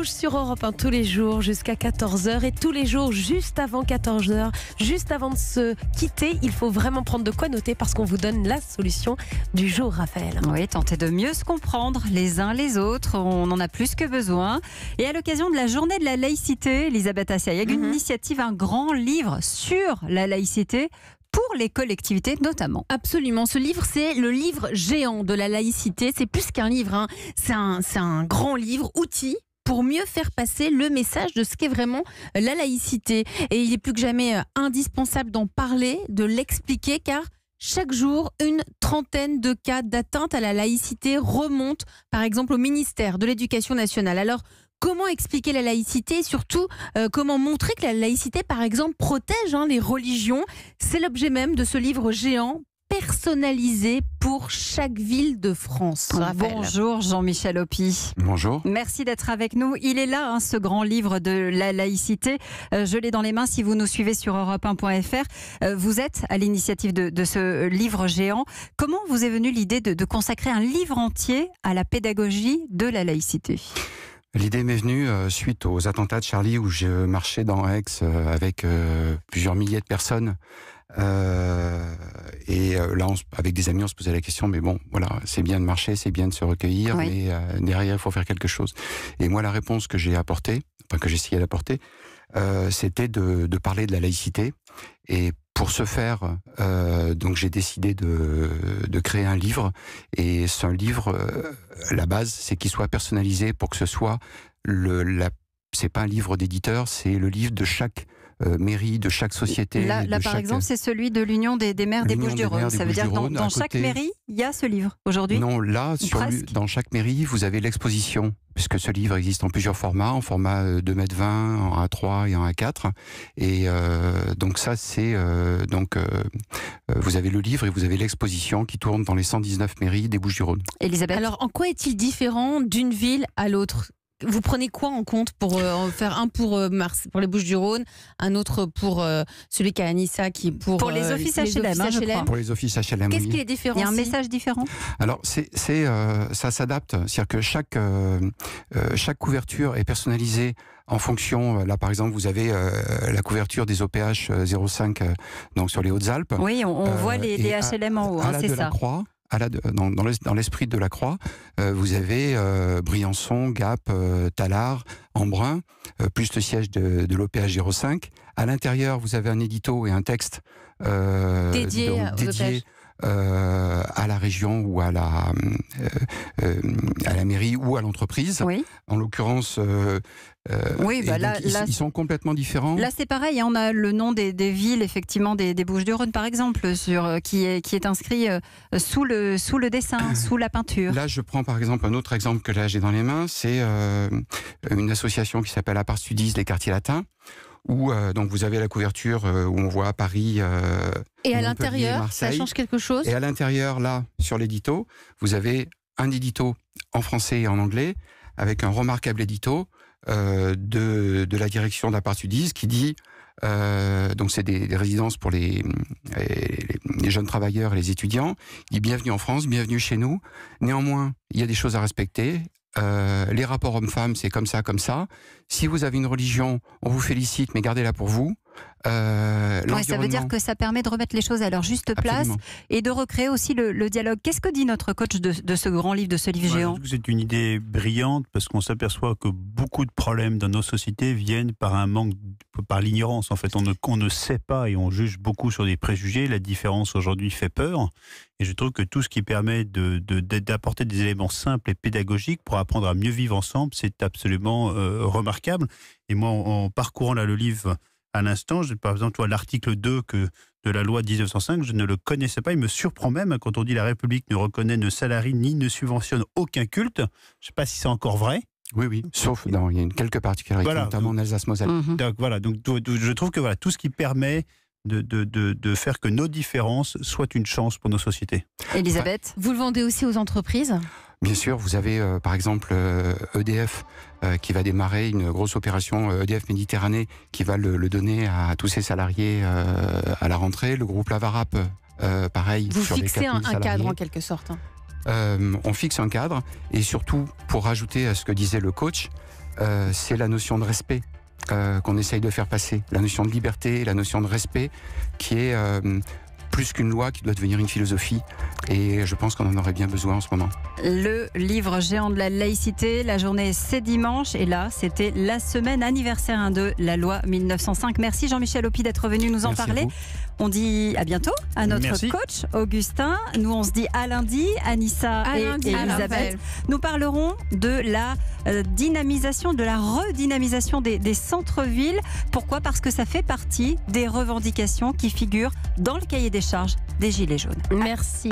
Rouge sur Europe 1 tous les jours jusqu'à 14h et tous les jours juste avant 14h, juste avant de se quitter, il faut vraiment prendre de quoi noter parce qu'on vous donne la solution du jour, Raphaël. Oui, tenter de mieux se comprendre les uns les autres, on en a plus que besoin. Et à l'occasion de la journée de la laïcité, Elisabeth Assayag, une initiative, un grand livre sur la laïcité pour les collectivités notamment. Absolument, ce livre c'est le livre géant de la laïcité, c'est plus qu'un livre, hein. C'est un grand livre, outil pour mieux faire passer le message de ce qu'est vraiment la laïcité. Et il est plus que jamais indispensable d'en parler, de l'expliquer, car chaque jour, une trentaine de cas d'atteinte à la laïcité remontent, par exemple, au ministère de l'Éducation nationale. Alors, comment expliquer la laïcité et surtout, comment montrer que la laïcité, par exemple, protège les religions? C'est l'objet même de ce livre géant, personnalisé pour chaque ville de France. Bonjour Jean-Michel Opy. Bonjour. Merci d'être avec nous. Il est là, ce grand livre de la laïcité. Je l'ai dans les mains si vous nous suivez sur europe1.fr. Vous êtes à l'initiative de ce livre géant. Comment vous est venue l'idée de consacrer un livre entier à la pédagogie de la laïcité ? L'idée m'est venue suite aux attentats de Charlie où je marchais dans Aix avec plusieurs milliers de personnes. Là, avec des amis, on se posait la question, mais bon, voilà, c'est bien de marcher, c'est bien de se recueillir, mais derrière, il faut faire quelque chose. Et moi, la réponse que j'ai apportée, enfin que j'essayais d'apporter, c'était de parler de la laïcité. Et pour ce faire, donc j'ai décidé de créer un livre. Et ce livre, la base, c'est qu'il soit personnalisé pour que ce soit c'est pas un livre d'éditeur, c'est le livre de chaque mairie, de chaque société. Là par exemple, c'est celui de l'Union des maires des Bouches-du-Rhône. Ça veut dire que dans chaque mairie, il y a ce livre aujourd'hui ? Non, là, dans chaque mairie, vous avez l'exposition, puisque ce livre existe en plusieurs formats, en format 2,20 m, en A3 et en A4. Et donc ça, c'est... vous avez le livre et vous avez l'exposition qui tourne dans les 119 mairies des Bouches-du-Rhône. Elisabeth ? Alors, en quoi est-il différent d'une ville à l'autre ? Vous prenez quoi en compte pour en faire un pour les Bouches-du-Rhône, un autre pour celui qui est à Anissa, qui est pour les offices HLM, je crois. Pour les offices HLM, Qu'est-ce qui les différencie ? Il y a un message différent ? Alors, ça s'adapte. C'est-à-dire que chaque couverture est personnalisée en fonction. Là, par exemple, vous avez la couverture des OPH 05 donc sur les Hautes-Alpes. Oui, on voit les HLM en haut, c'est ça. Dans l'esprit de la Croix, vous avez Briançon, Gap, Tallard, Embrun, plus le siège de l'OPH 05. À l'intérieur, vous avez un édito et un texte dédié à la région ou à la mairie ou à l'entreprise. Oui. En l'occurrence, ils sont complètement différents. Là, c'est pareil, on a le nom des villes, effectivement, des Bouches-du-Rhône, par exemple, qui est inscrit sous le dessin, sous la peinture. Là, je prends par exemple un autre exemple que là j'ai dans les mains, c'est une association qui s'appelle Apart Studis, les quartiers latins, où donc vous avez la couverture où on voit Paris et à l'intérieur, Marseille, ça change quelque chose. Et à l'intérieur, là, sur l'édito, vous avez un édito en français et en anglais, avec un remarquable édito de la direction d'Apart Studis qui dit donc c'est des résidences pour les jeunes travailleurs et les étudiants. Il dit bienvenue en France, bienvenue chez nous. Néanmoins, il y a des choses à respecter. Les rapports hommes-femmes, c'est comme ça, comme ça. Si vous avez une religion, on vous félicite, mais gardez-la pour vous. Ça veut dire que ça permet de remettre les choses à leur juste place. Absolument. Et de recréer aussi le dialogue. Qu'est-ce que dit notre coach de ce grand livre, de ce livre géant ? C'est une idée brillante parce qu'on s'aperçoit que beaucoup de problèmes dans nos sociétés viennent par l'ignorance. En fait, on ne sait pas et on juge beaucoup sur des préjugés. La différence aujourd'hui fait peur. Et je trouve que tout ce qui permet d'apporter des éléments simples et pédagogiques pour apprendre à mieux vivre ensemble, c'est absolument remarquable. Et moi, en parcourant là le livre à l'instant, par exemple, l'article 2 de la loi de 1905, je ne le connaissais pas. Il me surprend même quand on dit la République ne reconnaît, ne salarie ni ne subventionne aucun culte. Je ne sais pas si c'est encore vrai. Oui, sauf il y a quelques particularités, notamment en Alsace-Moselle. Donc je trouve que tout ce qui permet de faire que nos différences soient une chance pour nos sociétés. Elisabeth, vous le vendez aussi aux entreprises ? Bien sûr, vous avez par exemple EDF qui va démarrer une grosse opération EDF Méditerranée qui va le donner à tous ses salariés à la rentrée. Le groupe Lavarap, pareil. Vous sur fixez les 4000 un cadre en quelque sorte. On fixe un cadre et surtout, pour rajouter à ce que disait le coach, c'est la notion de respect qu'on essaye de faire passer. La notion de liberté, la notion de respect, qui est plus qu'une loi, qui doit devenir une philosophie. Et je pense qu'on en aurait bien besoin en ce moment. Le livre géant de la laïcité, la journée c'est dimanche. Et là, c'était la semaine anniversaire de la loi 1905. Merci Jean-Michel Aupi d'être venu nous en parler. On dit à bientôt à notre coach Augustin. Nous, on se dit à lundi, Anissa et Elisabeth. Nous parlerons de la dynamisation, de la redynamisation des centres-villes. Pourquoi ? Parce que ça fait partie des revendications qui figurent dans le cahier des charges des Gilets jaunes. Merci.